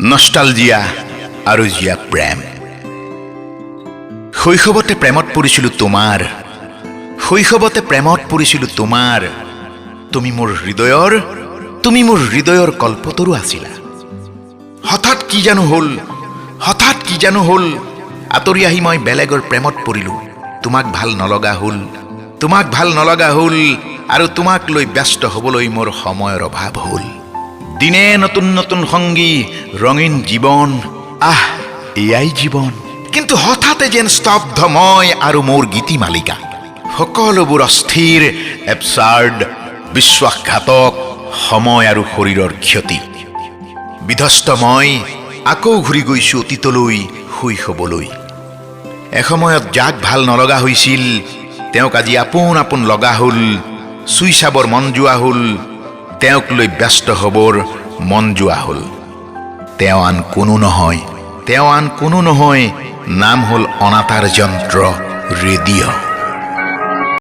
Nostalgia আৰু জিয়া প্ৰেম। শৈশৱতে প্ৰেমত পৰিছিলোঁ তোমাৰ, শৈশৱতে প্ৰেমত পৰিছিলোঁ তোমাৰ। তুমি মোৰ হৃদয়ৰ কল্পতৰু আছিলা। হঠাৎ কি জানো হ'ল, আঁতৰি আহি মই বেলেগৰ প্ৰেমত পৰিলোঁ। তোমাক ভাল নলগা হ'ল আৰু তোমাক লৈ ব্যস্ত হ'বলৈ মোৰ সময়ৰ অভাৱ হ'ল। দিনে নতুন নতুন সংগী, ৰঙীন জীৱন, এয়াই জীৱন। কিন্তু হঠাতে যেন স্তব্ধ মই আৰু মোৰ গীতিমালিকা। সকলোবোৰ অস্থিৰ, এবচাৰ্ড, বিশ্বাসঘাতক, সময় আৰু শৰীৰৰ ক্ষতি। বিধ্বস্ত মই আকৌ ঘূৰি গৈছোঁ অতীতলৈ, শৈশৱলৈ। এসময়ত যাক ভাল নলগা হৈছিল, তেওঁক আজি আপোন লগা হ'ল। চুই চাবৰ মন যোৱা হ'ল, তেওঁক লৈ ব্যস্ত হ'বৰ মন যোৱা হ'ল। তেওঁ আন কোনো নহয়, নাম হ'ল অনাতাঁৰ যন্ত্ৰ ৰেডিঅ'।